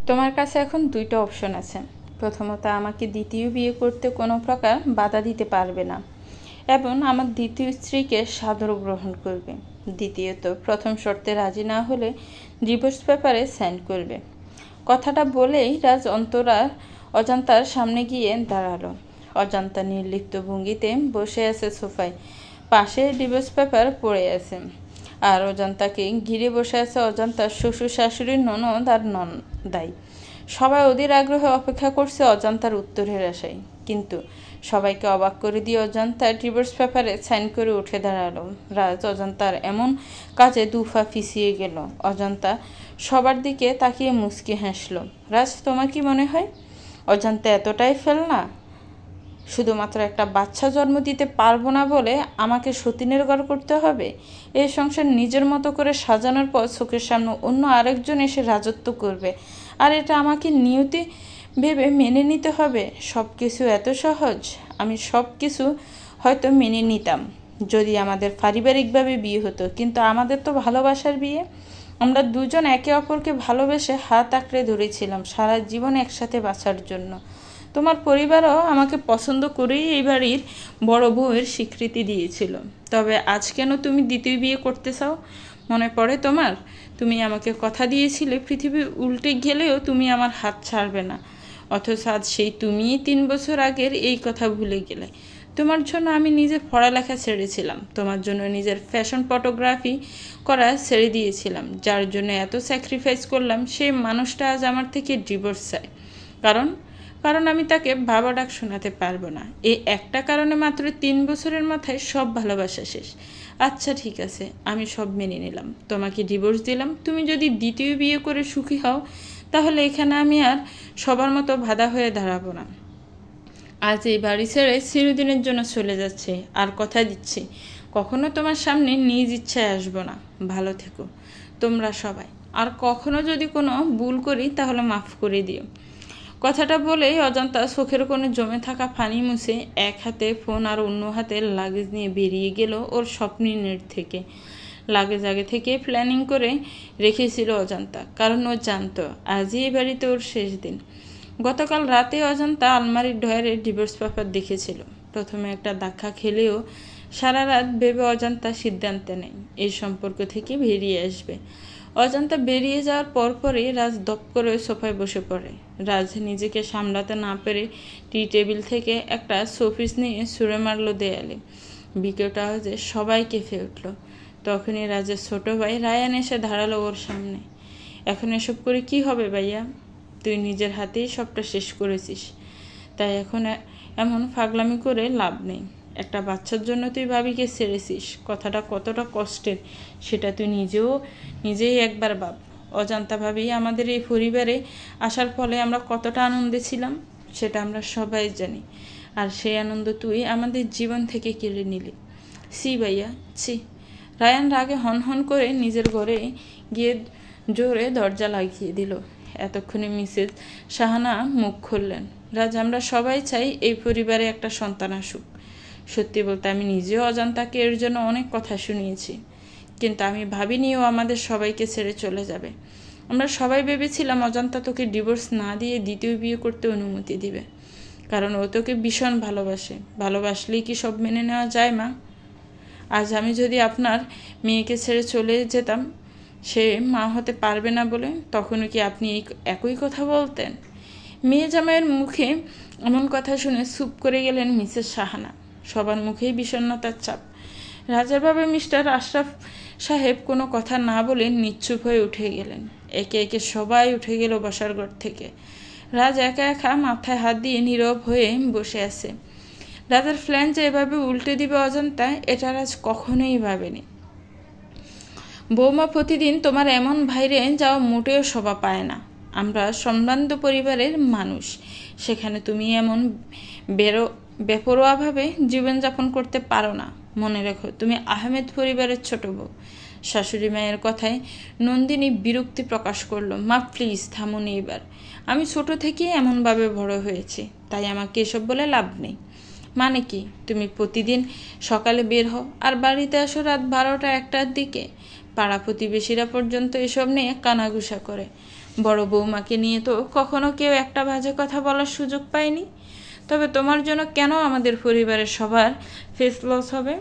তোমার কাছে এখন দুইটা অপশন আছে। প্রথমত, আমাকে দ্বিতীয় বিয়ে করতে কোনো প্রকার বাধা দিতে পারবে না এবং আমার দ্বিতীয় স্ত্রীকে সাদর গ্রহণ করবে। দ্বিতীয়ত, প্রথম শর্তে রাজি না হলে ডিভোর্স পেপারে সাইন করবে। কথাটা বলেই রাজ অজান্তার সামনে গিয়ে দাঁড়ালো। অজান্তা নির্লিপ্ত ভঙ্গিতে বসে আছে সোফায়, পাশে ডিভোর্স পেপার পড়ে আছে, আর অজান্তাকে ঘিরে বসে আছে অজান্তার শ্বশুর শাশুড়ি, ননদ আর নন্দাই। সবাই অধীর আগ্রহে অপেক্ষা করছে অজান্তার উত্তরের আশায়, কিন্তু সবাইকে অবাক করে দিয়ে অজান্তা ডিভোর্স পেপারে সাইন করে উঠে দাঁড়ালো। রাজ অজান্তার এমন কাজে দুফা পিছিয়ে গেল। অজান্তা সবার দিকে তাকিয়ে মুচকি হাসলো। রাজ, তোমার কি মনে হয় অজান্তা এতটাই ফেল না? শুধুমাত্র একটা বাচ্চা জন্ম দিতে পারবো না বলে আমাকে সতীনের ঘর করতে হবে? এই সংসার নিজের মতো করে সাজানোর পর চোখের সামনে অন্য আরেকজন এসে রাজত্ব করবে, আর এটা আমাকে নিয়তি ভেবে মেনে নিতে হবে? সব কিছু এত সহজ? আমি সব কিছু হয়তো মেনে নিতাম যদি আমাদের পারিবারিকভাবে বিয়ে হতো, কিন্তু আমাদের তো ভালোবাসার বিয়ে। আমরা দুজন একে অপরকে ভালোবেসে হাত আঁকড়ে ধরেছিলাম সারা জীবন একসাথে বাঁচার জন্য। তোমার পরিবারও আমাকে পছন্দ করেই এই বাড়ির বড় বউয়ের স্বীকৃতি দিয়েছিল। তবে আজ কেন তুমি দ্বিতীয় বিয়ে করতে চাও? মনে পড়ে তোমার? তুমি আমাকে কথা দিয়েছিলে পৃথিবী উল্টে গেলেও তুমি আমার হাত ছাড়বে না, অথচ আজ সেই তুমিই 3 বছর আগের এই কথা ভুলে গেলে। তোমার জন্য আমি নিজের পড়ালেখা ছেড়েছিলাম, তোমার জন্য নিজের ফ্যাশন ফটোগ্রাফি করা ছেড়ে দিয়েছিলাম। যার জন্য এত স্যাক্রিফাইস করলাম, সেই মানুষটা আজ আমার থেকে ডিভোর্স চায়। কারণ আমি তাকে বাবা ডাক শোনাতে পারবো না। এই একটা কারণে মাত্র 3 বছরের মাথায় সব ভালোবাসা শেষ। আচ্ছা ঠিক আছে, আমি সব মেনে নিলাম, তোমাকে ডিভোর্স দিলাম। তুমি যদি দ্বিতীয় বিয়ে করে সুখী হও, তাহলে এখানে আমি আর সবার মতো বাধা হয়ে দাঁড়াবো না। আজ এই বাড়ি ছেড়ে চিরদিনের জন্য চলে যাচ্ছে, আর কথা দিচ্ছি কখনো তোমার সামনে নিজ ইচ্ছায় আসবো না। ভালো থেকো তোমরা সবাই, আর কখনো যদি কোনো ভুল করি তাহলে মাফ করে দিও। কথাটা বলেই অজান্তা চোখের কোণে জমে থাকা পানি মুছে এক হাতে ফোন আর অন্য হাতে লাগেজ নিয়ে বেরিয়ে গেল ওর স্বপ্নের থেকে। লাগেজ আগে থেকে প্ল্যানিং করে রেখেছিল অজান্তা, কারণ ও জানতো আজই এই বাড়িতে ওর শেষ দিন। গতকাল রাতে অজান্তা আলমারির ডয়ারে ডিভোর্স পেপার দেখেছিল। প্রথমে একটা ধাক্কা খেলেও সারা রাত ভেবে অজান্তা সিদ্ধান্তে নেয় এই সম্পর্ক থেকে বেরিয়ে আসবে। অজান্তা বেরিয়ে যাওয়ার পরপরই রাজ দপ করে সোফায় বসে পড়ে। রাজ নিজেকে সামলাতে না পেরে টি টেবিল থেকে একটা শোপিস নিয়ে ছুঁড়ে মারল দেয়ালে। বিকেলটা হচ্ছে সবাই কেঁপে উঠল। তখনই রাজের ছোট ভাই রায়ান এসে দাঁড়ালো ওর সামনে। এখন এসব করে কি হবে ভাইয়া? তুই নিজের হাতেই সবটা শেষ করেছিস, তাই এখন এমন পাগলামি করে লাভ নেই। একটা বাচ্চার জন্য তুই ভাবিকে ছেড়েছিস, কথাটা কতটা কষ্টের সেটা তুই নিজেই একবার ভাব। অজান্তা ভাবি আমাদের এই পরিবারে আসার ফলে আমরা কতটা আনন্দে ছিলাম সেটা আমরা সবাই জানি, আর সেই আনন্দ তুই আমাদের জীবন থেকে কেড়ে নিলি। ছি ভাইয়া, ছি। রায়ান রাগে হন করে নিজের ঘরে গিয়ে জোরে দরজা লাগিয়ে দিল। এতক্ষণে মিসেস শাহানা মুখ খুললেন। রাজ, আমরা সবাই চাই এই পরিবারে একটা সন্তান আসুক। সত্যি বলতে আমি নিজেও অজান্তাকে এর জন্য অনেক কথা শুনিয়েছি, কিন্তু আমি ভাবিনি ও আমাদের সবাইকে ছেড়ে চলে যাবে। আমরা সবাই ভেবেছিলাম অজান্তা তোকে ডিভোর্স না দিয়ে দ্বিতীয় বিয়ে করতে অনুমতি দিবে, কারণ ও তোকে ভীষণ ভালোবাসে। ভালোবাসলেই কি সব মেনে নেওয়া যায় মা? আজ আমি যদি আপনার মেয়েকে ছেড়ে চলে যেতাম সে মা হতে পারবে না বলে, তখনও কি আপনি এই একই কথা বলতেন? মেয়ে জামাইয়ের মুখে এমন কথা শুনে চুপ করে গেলেন মিসেস শাহানা। সবার মুখেই বিষণ্ণতার ছাপ। রাজার বাবা মিস্টার আশরাফ সাহেব কোনো কথা না বলে নিশ্চুপ হয়ে উঠে গেলেন। একে একে সবাই উঠে গেল বসার ঘর থেকে। রাজ একা একা মাথায় হাত দিয়ে নীরব হয়ে বসে আছে। রাজার প্ল্যান যে এভাবে উল্টে দিবে অজান্তা, এটা রাজ কখনোই ভাবেনি। বৌমা, প্রতিদিন তোমার এমন বাইরে যাওয়া মোটেও শোভা পায় না। আমরা সম্ভ্রান্ত পরিবারের মানুষ, সেখানে তুমি এমন বেপরোয়াভাবে জীবনযাপন করতে পারো না। মনে রেখো, তুমি আহমেদ পরিবারের ছোট বউ। শাশুড়ি মায়ের কথায় নন্দিনী বিরক্তি প্রকাশ করলো। মা প্লিজ থামুন এবার। আমি ছোট থেকেই এমনভাবে বড় হয়েছি, তাই আমাকে এসব বলে লাভ নেই। মানে কি? তুমি প্রতিদিন সকালে বের হও আর বাড়িতে আসো রাত 12টা 1টার দিকে। পাড়া প্রতিবেশীরা পর্যন্ত এসব নিয়ে কানাঘুষা করে। বড় বৌমাকে নিয়ে তো কখনো কেউ একটা বাজে কথা বলার সুযোগ পায়নি। তবে তোমার জন্য কেন আমাদের পরিবারের সবার ফেস লস হবে?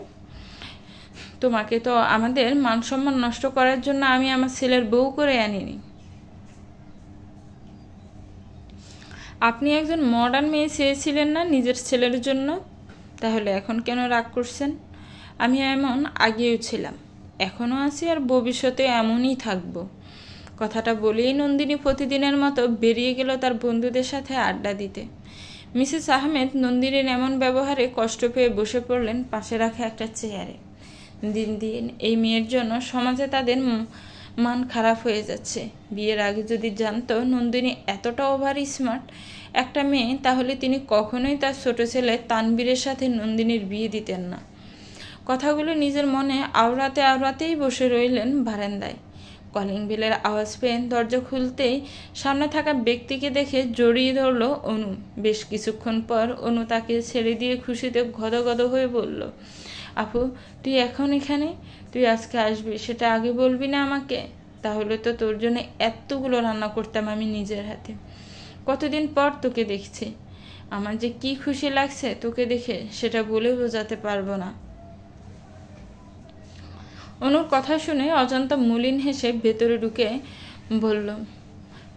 তোমাকে তো আমাদের মান সম্মান নষ্ট করার জন্য আমি আমার ছেলের বউ করে আনিনি। আপনি একজন মডার্ন মেয়ে চেয়েছিলেন না নিজের ছেলের জন্য? তাহলে এখন কেন রাগ করছেন? আমি এমন আগেও ছিলাম, এখনও আছি, আর ভবিষ্যতে এমনই থাকব। কথাটা বলেই নন্দিনী প্রতিদিনের মতো বেরিয়ে গেল তার বন্ধুদের সাথে আড্ডা দিতে। মিসেস আহমেদ নন্দিনীর এমন ব্যবহারে কষ্ট পেয়ে বসে পড়লেন পাশে রাখা একটা চেয়ারে। দিন দিন এই মেয়ের জন্য সমাজে তাদের মান খারাপ হয়ে যাচ্ছে। বিয়ের আগে যদি জানতো নন্দিনী এতটা ওভার স্মার্ট একটা মেয়ে, তাহলে তিনি কখনোই তার ছোট ছেলে তানবীরের সাথে নন্দিনীর বিয়ে দিতেন না। কথাগুলো নিজের মনে আওড়াতেই বসে রইলেন বারান্দায়। কলিং বেলের আওয়াজ পেয়ে দরজা খুলতেই সামনে থাকা ব্যক্তিকে দেখে জড়িয়ে ধরল অনু। বেশ কিছুক্ষণ পর অনু তাকে ছেড়ে দিয়ে খুশিতে গদগদ হয়ে বলল, আপু তুই এখন এখানে? তুই আজকে আসবি সেটা আগে বলবি না আমাকে? তাহলে তো তোর জন্য এতগুলো রান্না করতাম আমি নিজের হাতে। কতদিন পর তোকে দেখছি, আমার যে কি খুশি লাগছে তোকে দেখে সেটা বলে বোঝাতে পারবো না। অনুর কথা শুনে অজান্তা মলিন হেসে ভেতরে ঢুকে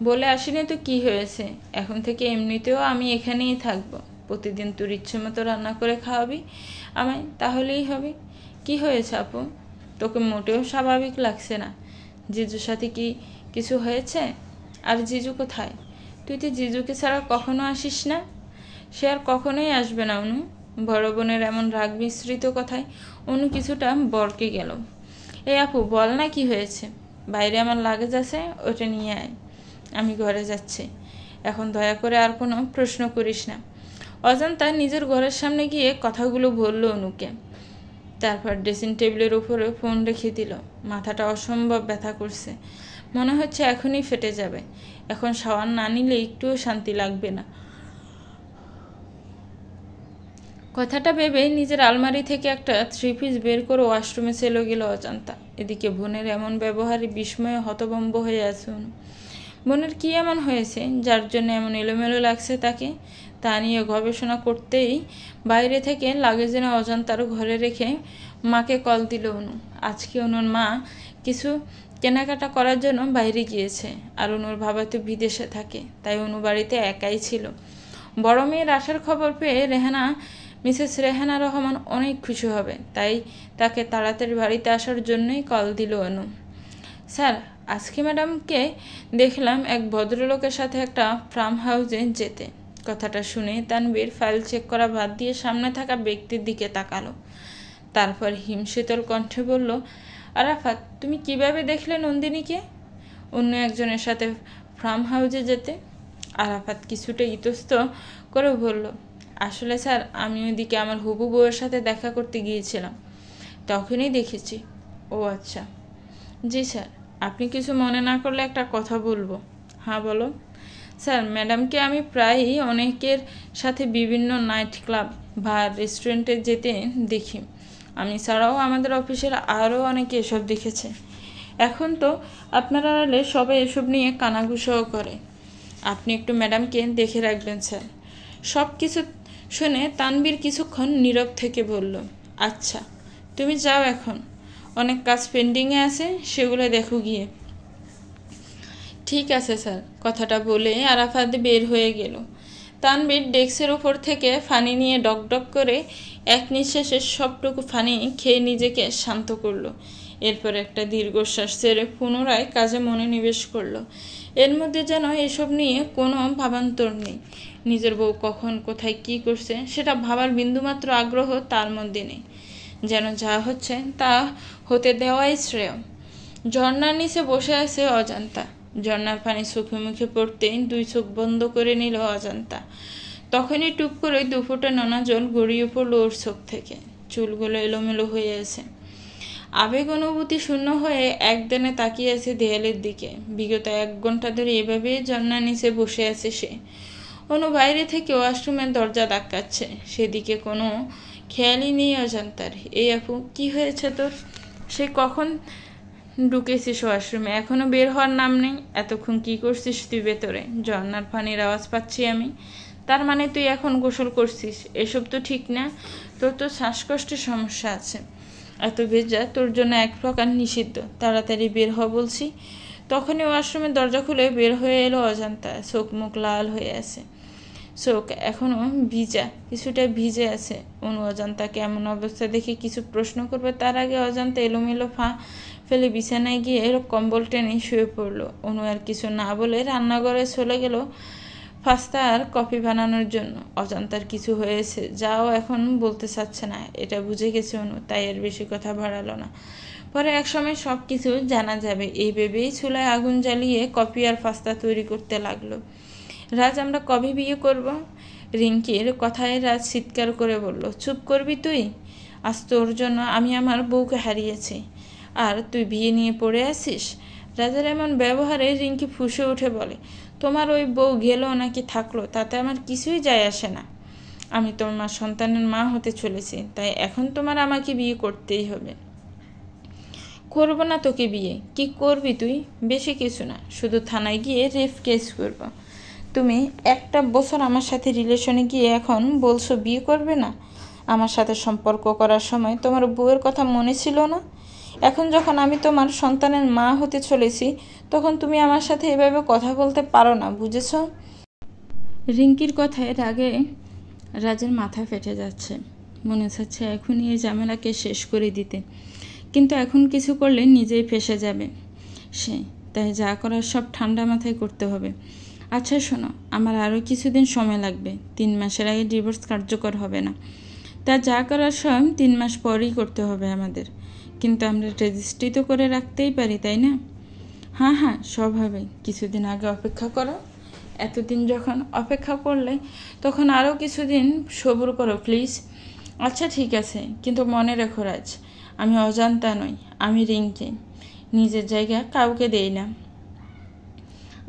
বলে আসিনি তো কি হয়েছে, এখন থেকে এমনিতেও আমি এখানেই থাকবো। প্রতিদিন তোর ইচ্ছে মতো রান্না করে খাওয়াবি আমায়, তাহলেই হবে। কি হয়েছে আপু? তোকে মোটেও স্বাভাবিক লাগছে না। জিজুর সাথে কি কিছু হয়েছে? আর জিজু কোথায়? তুই তো জিজুকে ছাড়া কখনো আসিস না। সে আর কখনোই আসবে না অনু। বড় বোনের এমন রাগ মিশ্রিত কথায় অনু কিছুটা বরকে গেল। এই আপু বল না কি হয়েছে? বাইরে আমার লাগেজ আছে, ওটা নিয়ে আয়। আমি ঘরে যাচ্ছি, এখন দয়া করে আর কোনো প্রশ্ন করিস না। অজান্তা নিজের ঘরের সামনে গিয়ে কথাগুলো বলল অনুকে। তারপর ড্রেসিং টেবিলের উপরে ফোন রেখে দিল। মাথাটা অসম্ভব ব্যথা করছে, মনে হচ্ছে এখনই ফেটে যাবে। এখন শাওয়ার না নিলে একটুও শান্তি লাগবে না। কথাটা ভেবে নিজের আলমারি থেকে একটা 3 পিস বের করে ওয়াশরুমে চলে গেল অজান্তা। এদিকে বোনের এমন ব্যবহারে বিস্ময়ে হতভম্ব হয়ে আছে। বোনের কি এমন হয়েছে যার জন্য এমন এলোমেলো লাগছে তাকে? তা নিয়ে গবেষণা করতেই বাইরে থেকে লাগেজ এনে অজান্তার ঘরে রেখে মাকে কল দিল অনু। আজকে অনুর মা কিছু কেনাকাটা করার জন্য বাইরে গিয়েছে, আর অনুর বাবা তো বিদেশে থাকে, তাই অনু বাড়িতে একাই ছিল। বড় মেয়ের আসার খবর পেয়ে মিসেস রেহানা রহমান অনেক খুশি হবে, তাই তাকে তাড়াতাড়ি বাড়িতে আসার জন্যই কল দিল অনু। স্যার, আজকে ম্যাডামকে দেখলাম এক ভদ্রলোকের সাথে একটা ফার্ম হাউসে যেতে। কথাটা শুনে তানবীর ফাইল চেক করা বাদ দিয়ে সামনে থাকা ব্যক্তির দিকে তাকালো। তারপর হিমশীতল কণ্ঠে বলল, আরাফাত, তুমি কিভাবে দেখলে নন্দিনীকে অন্য একজনের সাথে ফার্ম হাউসে যেতে? আরাফাত কিছুটা ইতস্ত করে বলল, আসলে স্যার, আমি ওইদিকে আমার হবু বউয়ের সাথে দেখা করতে গিয়েছিলাম, তখনই দেখেছি। ও আচ্ছা। জি স্যার, আপনি কিছু মনে না করলে একটা কথা বলবো। হ্যাঁ বলো। স্যার, ম্যাডামকে আমি প্রায়ই অনেকের সাথে বিভিন্ন নাইট ক্লাব বা রেস্টুরেন্টে যেতে দেখি। আমি ছাড়াও আমাদের অফিসের আরও অনেকে এসব দেখেছে। এখন তো আপনার আড়ালে সবাই এসব নিয়ে কানাঘুষাও করে। আপনি একটু ম্যাডামকে দেখে রাখবেন স্যার। সব কিছু শুনে তানবীর কিছুক্ষণ নীরব থেকে বলল, আচ্ছা তুমি যাও, এখন অনেক কাজ পেন্ডিংয়ে আছে, সেগুলো দেখো গিয়ে। ঠিক আছে স্যার। কথাটা বলে আরাফাত বের হয়ে গেল। তানবীর ডেস্কের উপর থেকে ফানি নিয়ে ডকডক করে এক নিঃশ্বাসে সবটুকু ফানি খেয়ে নিজেকে শান্ত করলো। এরপর একটা দীর্ঘশ্বাস ছেড়ে পুনরায় কাজে মনোনিবেশ করলো। এর মধ্যে যেন এসব নিয়ে কোনো ভাবান্তর নেই। নিজের বউ কখন কোথায় কি করছে সেটা ভাবার বিন্দুমাত্র আগ্রহ তার মধ্যে নেই। যেন যা হচ্ছে তা হতে দেওয়াই শ্রেয়। ঝর্ণার নিচে বসে আছে অজান্তা। ঝর্ণার পানি চোখে মুখে পড়তেই 2 চোখ বন্ধ করে নিল অজান্তা। তখনই টুপ করে 2 ফোঁটা নোনা জল গড়িয়ে পড়ল ওর চোখ থেকে। চুলগুলো এলোমেলো হয়ে আছে। আবেগ অনুভূতি শূন্য হয়ে একদিনে তাকিয়ে আছে দেয়ালের দিকে। বিগত 1 ঘন্টা ধরে এভাবেই ঝর্ণার নিচে বসে আছে সে। অনু বাইরে থেকে ওয়াশরুমের দরজা ধাক্কাচ্ছে, সেদিকে কোনো খেয়ালই নেই অজান্তার। এই আপু, কি হয়েছে তোর? সে কখন ঢুকেছিস ওয়াশরুমে, এখনো বের হওয়ার নাম নেই। এতক্ষণ কি করছিস তুই ভেতরে? ঝর্নার পানির আওয়াজ পাচ্ছি আমি। তার মানে তুই এখন গোসল করছিস? এসব তো ঠিক না। তোর তো শ্বাসকষ্টের সমস্যা আছে। এত ভেজা তোর জন্য এক প্রকার নিষিদ্ধ। তাড়াতাড়ি বের হ বলছি। তখনই ওয়াশরুমের দরজা খুলে বের হয়ে এলো অজান্তা। চোখ মুখ লাল হয়ে আছে, চোখ এখনো ভিজা, কিছুটা ভিজে আছে। অনু অজান্তাকে এমন অবস্থা দেখে কিছু প্রশ্ন করবে তার আগে অজান্তা এলোমেলো ফেলে বিছানায় গিয়ে কম্বল টেনে শুয়ে পড়লো। অনু আর কিছু না বলে রান্নাঘরে চলে গেল পাস্তা আর কফি বানানোর জন্য। অজান্তার কিছু হয়েছে যাও এখন বলতে চাচ্ছে না, এটা বুঝে গেছে অনু, তাই আর বেশি কথা বাড়ালো না। পরে একসময় সব কিছু জানা যাবে এই ভেবেই চুলায় আগুন জ্বালিয়ে কফি আর পাস্তা তৈরি করতে লাগলো। রাজ, আমরা কবে বিয়ে করব? রিঙ্কির কথায় রাজ চিৎকার করে বলল, চুপ করবি তুই? আজ তোর জন্য আমি আমার বউকে হারিয়েছি, আর তুই বিয়ে নিয়ে পড়ে আছিস? রাজার এমন ব্যবহারে রিঙ্কি ফুঁসে উঠে বলে, তোমার ওই বউ গেল নাকি থাকলো তাতে আমার কিছুই যায় আসে না। আমি তোমার সন্তানের মা হতে চলেছি, তাই এখন তোমার আমাকে বিয়ে করতেই হবে। করব না তোকে বিয়ে? কি করবি তুই? বেশি কিছু না, শুধু থানায় গিয়ে রেপ কেস করব। তুমি একটা বছর আমার সাথে রিলেশনে গিয়ে এখন বলছো বিয়ে করবে না? আমার সাথে সম্পর্ক করার সময় তোমার বউয়ের কথা মনে ছিল না? এখন যখন আমি তোমার সন্তানের মা হতে চলেছি তখন তুমি আমার সাথে এভাবে কথা বলতে পারো না, বুঝেছ? রিঙ্কির কথায় রাগে রাজের মাথা ফেটে যাচ্ছে। মনে হচ্ছে এখনই এই ঝামেলাকে শেষ করে দিতে, কিন্তু এখন কিছু করলে নিজেই ফেঁসে যাবে সে। তাই যা করার সব ঠান্ডা মাথায় করতে হবে। আচ্ছা শোনো, আমার আরও কিছুদিন সময় লাগবে। 3 মাসের আগে ডিভোর্স কার্যকর হবে না। তা যা করার সব 3 মাস পরেই করতে হবে আমাদের। কিন্তু আমরা রেজিস্ট্রি তো করে রাখতেই পারি, তাই না? হ্যাঁ হ্যাঁ, সব হবে। কিছুদিন আগে অপেক্ষা করো। এতদিন যখন অপেক্ষা করলে তখন আরও কিছুদিন সবুর করো প্লিজ। আচ্ছা ঠিক আছে, কিন্তু মনে রেখো রাজ, আমি অজান্তা নই, আমি রিঙ্কি। নিজের জায়গা কাউকে দেই না।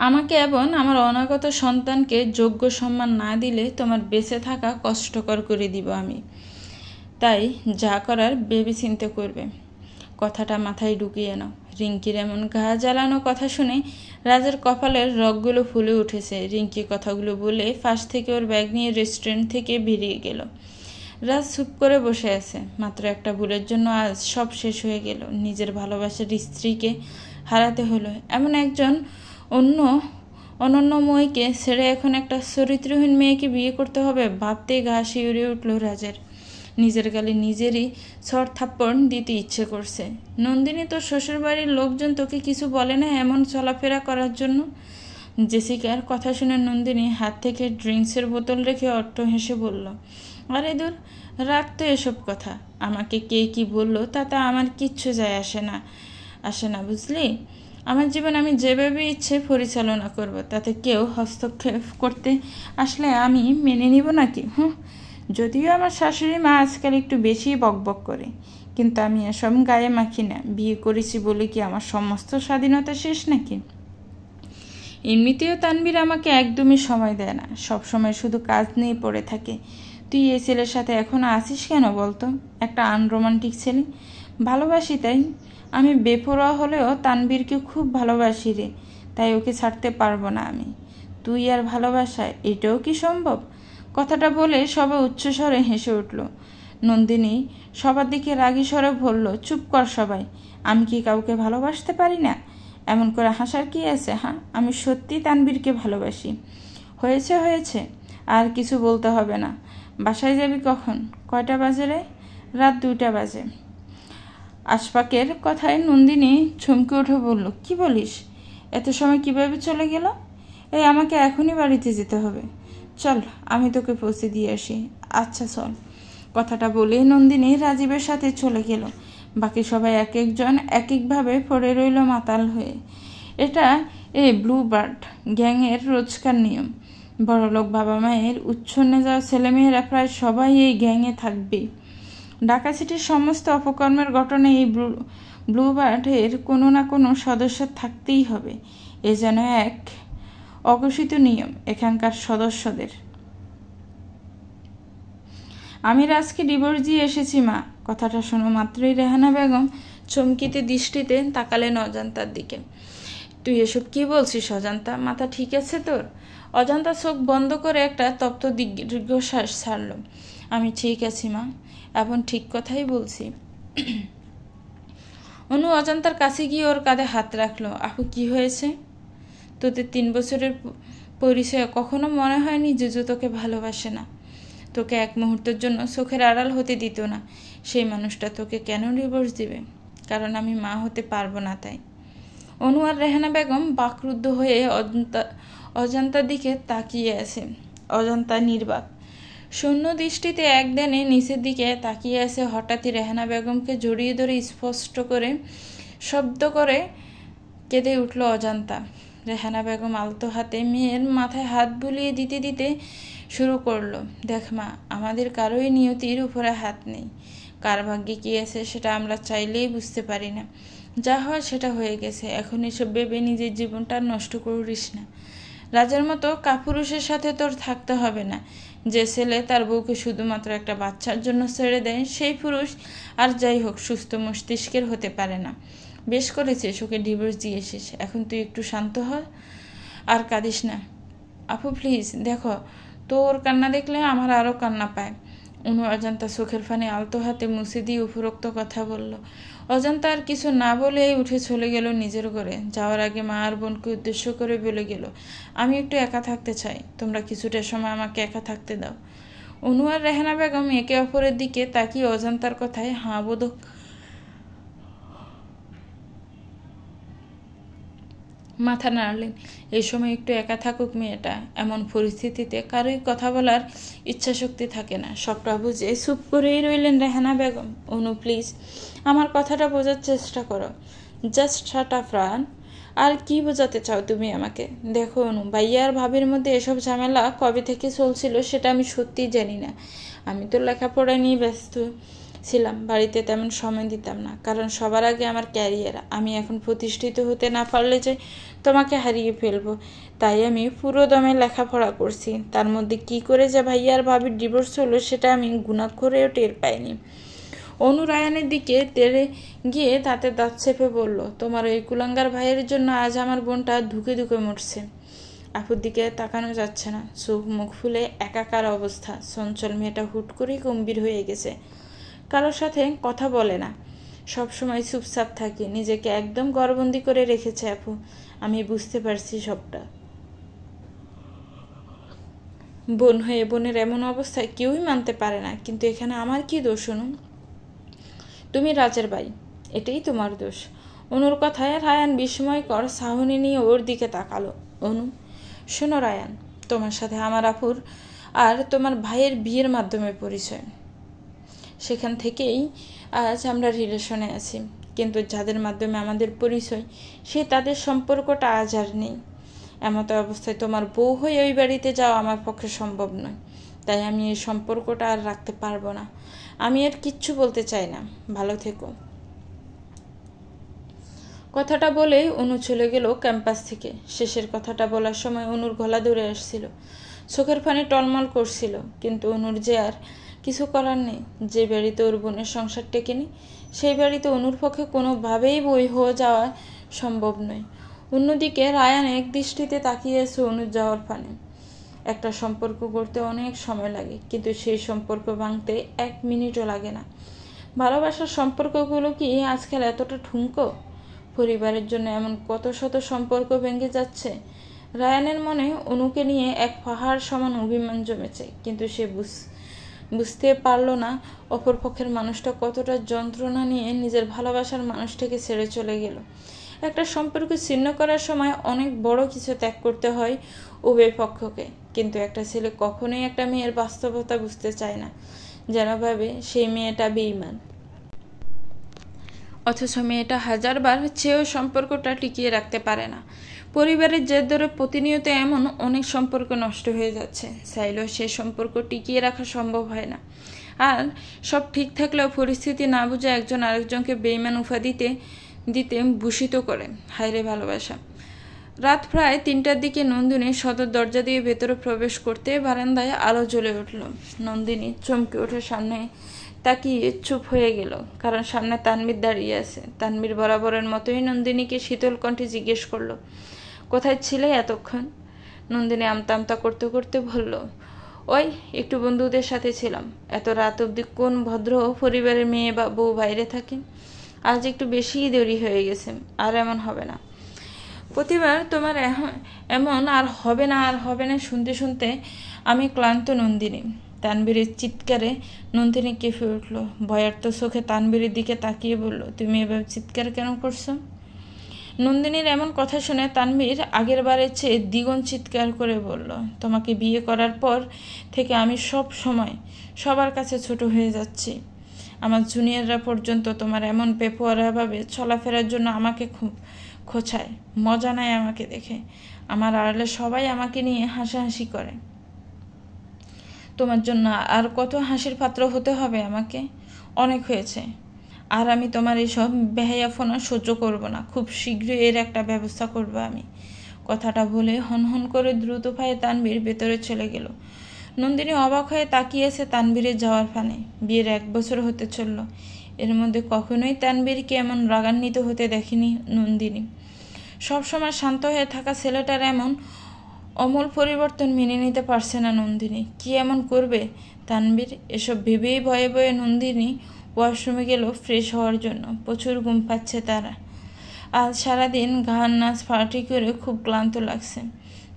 আমাকে এবং আমার অনাগত সন্তানকে যোগ্য সম্মান না দিলে তোমার বেঁচে থাকা কষ্টকর করে দিব আমি। তাই যা করার ভেবে চিন্তে করবে। কথাটা মাথায় ঢুকিয়ে নাও। রিঙ্কির এমন গা জ্বালানো কথা শুনে রাজের কপালের রগগুলো ফুলে উঠেছে। রিঙ্কি কথাগুলো বলে ফাঁস থেকে ওর ব্যাগ নিয়ে রেস্টুরেন্ট থেকে বেরিয়ে গেল। রাজ চুপ করে বসে আছে। মাত্র একটা ভুলের জন্য আজ সব শেষ হয়ে গেল। নিজের ভালোবাসার স্ত্রীকে হারাতে হলো। এমন একজন অনন্যময়কে ছেড়ে এখন একটা চরিত্রহীন মেয়েকে বিয়ে করতে হবে ভাবতেই গা শিউরে উঠল রাজের। নিজের গালে নিজেরই ছড় থাপ্পড় দিতে ইচ্ছে করছে। নন্দিনী, তোর শ্বশুরবাড়ির লোকজন তোকে কিছু বলে না এমন চলাফেরা করার জন্য? জেসিকার কথা শুনে নন্দিনী হাত থেকে ড্রিঙ্কসের বোতল রেখে অট্ট হেসে বলল, আরে দূর, রাখ তো এসব কথা। আমাকে কে কি বললো তাতে আমার কিচ্ছু যায় আসে না বুঝলি? আমার জীবন আমি যেভাবে ইচ্ছে পরিচালনা করব, তাতে কেউ হস্তক্ষেপ করতে আসলে আমি মেনে নিব নাকি? যদিও আমার শাশুড়ি মা আজকাল একটু বেশি বকবক করে, কিন্তু আমি এসব গায়ে মাখি না। বিয়ে করেছি বলে কি আমার সমস্ত স্বাধীনতা শেষ নাকি? এমনিতেও তানবীর আমাকে একদমই সময় দেয় না, সব সময় শুধু কাজ নিয়ে পড়ে থাকে। তুই এই ছেলের সাথে এখনো আসিস কেন বলতো? একটা আনরোমান্টিক ছেলে। ভালোবাসি তাই। আমি বেপরোয়া হলেও তানবীরকে খুব ভালোবাসি রে, তাই ওকে ছাড়তে পারবো না আমি। তুই আর ভালোবাসা, এটাও কি সম্ভব? কথাটা বলে সবাই উচ্চস্বরে হেসে উঠল। নন্দিনী সবার দিকে রাগী স্বরে বলল, চুপ কর সবাই। আমি কি কাউকে ভালোবাসতে পারি না? এমন করে হাসার কি আছে? হ্যাঁ, আমি সত্যি তানবীরকে ভালোবাসি। হয়েছে, আর কিছু বলতে হবে না। বাসায় যাবি কখন? কয়টা বাজে রে? রাত 2টা বাজে। আশফাকের কথায় নন্দিনী চমকে উঠে বলল, কি বলিস? এত সময় কিভাবে চলে গেল? আমাকে এখনই বাড়িতে যেতে হবে। চল, আমি তোকে পৌঁছে দিয়ে আসি। আচ্ছা চল। কথাটা বলে নন্দিনী রাজীবের সাথে চলে গেল। বাকি সবাই এক একজন এক একভাবে পড়ে রইল মাতাল হয়ে। এটা ব্লু বার্ড গ্যাংয়ের রোজকার নিয়ম। বড়লোক বাবা মায়ের উচ্ছন্নে যাওয়া ছেলেমেয়েরা প্রায় সবাই এই গ্যাংয়ে থাকবেই। ঢাকা সিটির সমস্ত অপকর্মের ঘটনায় এই ব্লু বার্ডের কোনো না কোনো সদস্য থাকতেই হবে। এ যেন এক অঘোষিত নিয়ম এখানকার সদস্যদের। আমি রাজকে ডিভোর্স দিয়ে এসেছি মা। কথাটা শোনো মাত্রই রেহানা বেগম চমকিতে দৃষ্টিতে তাকালেন অজান্তার দিকে। তুই এসব কি বলছিস অজান্তা? মাথা ঠিক আছে তোর? অজান্তা চোখ বন্ধ করে একটা তপ্ত দীর্ঘশ্বাস ছাড়ল। আমি ঠিক আছি মা, এখন ঠিক কথাই বলছি। অনু অজান্তার কাছে গিয়ে ওর কাঁধে হাত রাখলো। আপু কি হয়েছে? তোদের 3 বছরের পরিচয়ে কখনো মনে হয়নি যে তোকে ভালোবাসে না, তোকে এক মুহূর্তের জন্য চোখের আড়াল হতে দিত না। সেই মানুষটা তোকে কেন ডিভোর্স দিবে? কারণ আমি মা হতে পারবো না তাই। অনু আর রেহানা বেগম বাকরুদ্ধ হয়ে অজান্তার দিকে তাকিয়ে আছে। অজান্তা নির্বাক শূন্য দৃষ্টিতে একদিনে নিচের দিকে তাকিয়ে আছে। হঠাৎই রেহানা বেগমকে জড়িয়ে ধরে স্পষ্ট করে শব্দ করে কেঁদে উঠল অজান্তা। রেহানা বেগম আলতো হাতে মেয়ের মাথায় হাত বুলিয়ে দিতে দিতে শুরু করলো, দেখ মা, আমাদের কারোই নিয়তির উপরে হাত নেই। কার ভাগ্যে কী আছে সেটা আমরা চাইলেই বুঝতে পারি না। যা হয় সেটা হয়ে গেছে। এখন এসব ভেবে নিজের জীবনটা নষ্ট করিস না। রাজার মতো কাপুরুষের সাথে তোর থাকতে হবে না। যে ছেলে তার বউকে শুধুমাত্র একটা বাচ্চার জন্য ছেড়ে দেয়, সেই পুরুষ আর যাই হোক সুস্থ মস্তিষ্কের হতে পারে না। বেশ করেছিস, ওকে ডিভোর্স দিয়েছিস। এখন তুই একটু শান্ত হ আর কাঁদিস না। আপু প্লিজ দেখো, তোর কান্না দেখলে আমার আরও কান্না পায়। অনু অজান্তা চোখের ফানে আলতো হাতে মুছে দিয়ে উপরোক্ত কথা বলল। অজান্তা আর কিছু না বলেই উঠে চলে গেল নিজের ঘরে। যাওয়ার আগে মা আর বোনকে উদ্দেশ্য করে বলে গেল, আমি একটু একা থাকতে চাই, তোমরা কিছুটা সময় আমাকে একা থাকতে দাও। অনু আর রেহানা বেগম একে অপরের দিকে তাকিয়ে অজান্তার কথায় হাঁ বোধক মাথা নাড়লেন। এই সময় একটু একা থাকুক মেয়েটা। এমন পরিস্থিতিতে কারোই কথা বলার ইচ্ছাশক্তি থাকে না। সবটা বুঝে চুপ করেই রইলেন রেহানা বেগম। অনু প্লিজ আমার কথাটা বোঝার চেষ্টা করো। Just shut up run. আর কি বোঝাতে চাও তুমি আমাকে? দেখো অনু, ভাইয়া আর ভাবির মধ্যে এসব ঝামেলা কবে থেকে চলছিল সেটা আমি সত্যিই জানি না। আমি তো লেখাপড়া নিয়ে ব্যস্ত ছিলাম, বাড়িতে তেমন সময় দিতাম না। কারণ সবার আগে আমার ক্যারিয়ার। আমি এখন প্রতিষ্ঠিত হতে না পারলে যে তোমাকে হারিয়ে ফেলবো, তাই আমি পুরো দমে লেখাপড়া করছি। তার মধ্যে কি করে যে ভাইয়া আর ভাবির ডিভোর্স হলো সেটা আমি গুণাক্ষরেও টের পাইনি। অনু রায়ানের দিকে তেড়ে গিয়ে তাতে দাঁত চেপে বলল, তোমার ওই কুলাঙ্গার ভাইয়ের জন্য আজ আমার বোনটা ধুকে ধুকে মরছে। আপুর দিকে তাকানো যাচ্ছে না, চোখ মুখ ফুলে একাকার অবস্থা। চঞ্চল মেয়েটা হুট করেই গম্ভীর হয়ে গেছে। কারোর সাথে কথা বলে না, সবসময় চুপচাপ থাকে, নিজেকে একদম ঘরবন্দি করে রেখেছে আপু। আমি বুঝতে পারছি সবটা। বোন হয়ে বোনের এমন অবস্থায় কেউই মানতে পারে না, কিন্তু এখানে আমার কি দোষ? অনু, তুমি রাজের ভাই, এটাই তোমার দোষ। অনুর কথায় রায়ান বিস্ময়কর চাহনি নিয়ে ওর দিকে তাকালো। অনু, শোনো রায়ান, তোমার সাথে আমার আপুর আর তোমার ভাইয়ের বিয়ের মাধ্যমে পরিচয়। সেখান থেকেই আজ আমরা রিলেশনে আছি, কিন্তু যাদের মাধ্যমে আমাদের পরিচয় সে তাদের সম্পর্কটা আজ আর নেই। এমতো অবস্থায় তোমার বউ হয়ে ওই বাড়িতে যাওয়া আমার পক্ষে সম্ভব নয়। তাই আমি এই সম্পর্কটা আর রাখতে পারবো না। আমি আর কিচ্ছু বলতে চাই না। ভালো থেকো। কথাটা বলে অনু চলে গেল ক্যাম্পাস থেকে। শেষের কথাটা বলার সময় অনুর গলা ধরে আসছিল, চোখের পানি টলমল করছিল। কিন্তু অনুর যে আর কিছু করার নেই। যে বাড়িতে ওর বোনের সংসার টেকেনি, সেই বাড়িতে অনুর পক্ষে কোনোভাবেই বই হয়ে যাওয়া সম্ভব নয়। অন্যদিকে রায়ান এক দৃষ্টিতে তাকিয়ে আছে অনুর যাওয়ার পানে। একটা সম্পর্ক গড়তে অনেক সময় লাগে, কিন্তু সেই সম্পর্ক ভাঙতে 1 মিনিটও লাগে না। ভালোবাসার সম্পর্কগুলো কি আজকাল এতটা ঠুনকো? পরিবারের জন্য এমন কত শত সম্পর্ক ভেঙে যাচ্ছে। রায়ানের মনে অনুকে নিয়ে এক পাহাড় সমান অভিমান জমেছে, কিন্তু সে বুঝতে পারল না অপরপক্ষের মানুষটা কতটা যন্ত্রণা নিয়ে নিজের ভালোবাসার মানুষটাকে ছেড়ে চলে গেল। একটা সম্পর্ক ছিন্ন করার সময় অনেক বড় কিছু ত্যাগ করতে হয় উভয় পক্ষকে, কিন্তু একটা ছেলে কখনোই একটা মেয়ের বাস্তবতা বুঝতে চায় না, যেন ভাবে সেই মেয়েটা বেঈমান। অথচ মেয়েটা হাজারবার চেয়েও সম্পর্কটা টিকিয়ে রাখতে পারে না। পরিবারের জের ধরে প্রতিনিয়ত এমন অনেক সম্পর্ক নষ্ট হয়ে যাচ্ছে, চাইলেও সেই সম্পর্ক টিকিয়ে রাখা সম্ভব হয় না। আর সব ঠিক থাকলেও পরিস্থিতি না বুঝে একজন আরেকজনকে বেঈমান উপাধি দিতে ভূষিত করে। হায়রে ভালোবাসা। রাত প্রায় 3টার দিকে নন্দিনী সদর দরজা দিয়ে ভেতরে প্রবেশ করতে বারান্দায় আলো জ্বলে উঠল। নন্দিনী চমকে উঠে সামনে তাকিয়ে চুপ হয়ে গেল, কারণ সামনে তানভীর দাঁড়িয়ে আছে। তানভীর বরাবরের মতোই নন্দিনীকে শীতল কণ্ঠে জিজ্ঞেস করলো, কোথায় ছিলে এতক্ষণ? নন্দিনী আমতা আমতা করতে করতে বলল, ওই একটু বন্ধুদের সাথে ছিলাম। এত রাত অবধি কোন ভদ্র পরিবারের মেয়ে বা বউ বাইরে থাকে? আজ একটু বেশিই দেরি হয়ে গেছে, আর এমন হবে না। প্রতিবার তোমার এমন আর হবে না আর হবে না শুনতে শুনতে আমি ক্লান্ত। নন্দিনী। তানভীরের চিৎকারে নন্দিনী কেঁপে উঠল। ভয়ার্ত চোখে তানভীরের দিকে তাকিয়ে বলল, তুমি এভাবে চিৎকার কেন করছো? নন্দিনীর এমন কথা শুনে তানভীর আগের বারের চেয়ে দ্বিগুণ চিৎকার করে বলল, তোমাকে বিয়ে করার পর থেকে আমি সব সময় সবার কাছে ছোট হয়ে যাচ্ছি। আমার জুনিয়ররা পর্যন্ত তোমার এমন বেপরোয়াভাবে চলাফেরার জন্য আমাকে খুব খোঁচায়। মজা নেয় আমাকে দেখে। আমার আড়ালে সবাই আমাকে নিয়ে হাসাহাসি করে। তোমার জন্য আর কত হাসির পাত্র হতে হবে আমাকে? অনেক হয়েছে। আর আমি তোমার এইসব বেহায়াফোনা সহ্য করব না। খুব শীঘ্রই এর একটা ব্যবস্থা করব আমি। কথাটা বলে হনহন করে দ্রুত পায়ে তানভীর ভেতরে চলে গেল। নন্দিনী অবাক হয়ে তাকিয়েছে তানভীরের যাওয়ার ফানে। বিয়ের 1 বছর হতে চলল। এর মধ্যে কখনোই তানভীরকে এমন রাগান্বিত হতে দেখেনি নন্দিনী। সবসময় শান্ত হয়ে থাকা ছেলেটার এমন অমূল পরিবর্তন মেনে নিতে পারছে না নন্দিনী। কি এমন করবে তানভীর? এসব ভেবেই ভয়ে ভয়ে নন্দিনী ওয়াশরুমে গেল ফ্রেশ হওয়ার জন্য। প্রচুর ঘুম পাচ্ছে তারা। আজ সারাদিন গান নাচ পার্টি করে খুব ক্লান্ত লাগছে।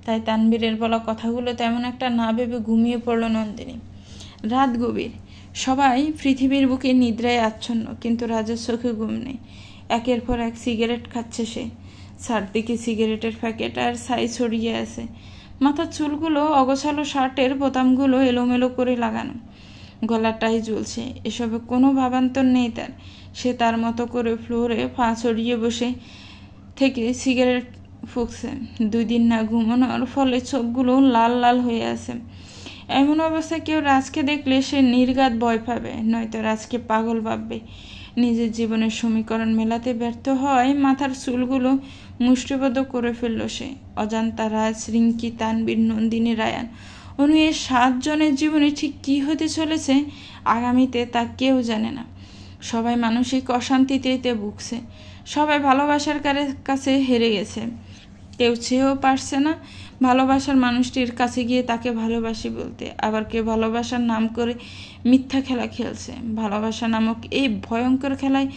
তাই তানভীরের বলা কথাগুলো তেমন একটা না ভেবে ঘুমিয়ে পড়ল নন্দিনী। রাত গভীর। সবাই পৃথিবীর বুকে নিদ্রায় আচ্ছন্ন, কিন্তু রাজের চোখে ঘুম নেই। একের পর এক সিগারেট খাচ্ছে সে। চারদিকে সিগারেটের প্যাকেট আর ছাই ছড়িয়ে আছে। মাথার চুলগুলো অগোছালো, শার্টের বোতামগুলো এলোমেলো করে লাগানো, গলাটাই জ্বলছে। এসবে কোনো ভাবান্তর নেই তার। সে তার মতো করে ফ্লোরে পা ছড়িয়ে বসে থেকে সিগারেট ফুঁকছে। 2 দিন না ঘুমানোর ফলে চোখগুলো লাল লাল হয়ে আছে। এমন অবস্থায় কেউ রাজকে দেখলে সে নির্ঘাত ভয় পাবে, নয়তো রাজকে পাগল ভাববে। নিজের জীবনের সমীকরণ মেলাতে ব্যর্থ হয় মাথার চুলগুলো মুষ্টিবদ্ধ করে ফেলল সে। অজান্তা রাজ, রিঙ্কি, তানভীর, নন্দিনী, রায়ান অনু এই 7 জনের জীবনে ঠিক কী হতে চলেছে আগামীতে তা কেউ জানে না। সবাই মানসিক অশান্তিতে ভুগছে। সবাই ভালোবাসার কাছে হেরে গেছে। কেউ চেয়েও পারছে না ভালোবাসার মানুষটির কাছে গিয়ে তাকে ভালোবাসি বলতে। আবার কেউ ভালোবাসার নাম করে মিথ্যা খেলা খেলছে। ভালোবাসা নামক এই ভয়ঙ্কর খেলায়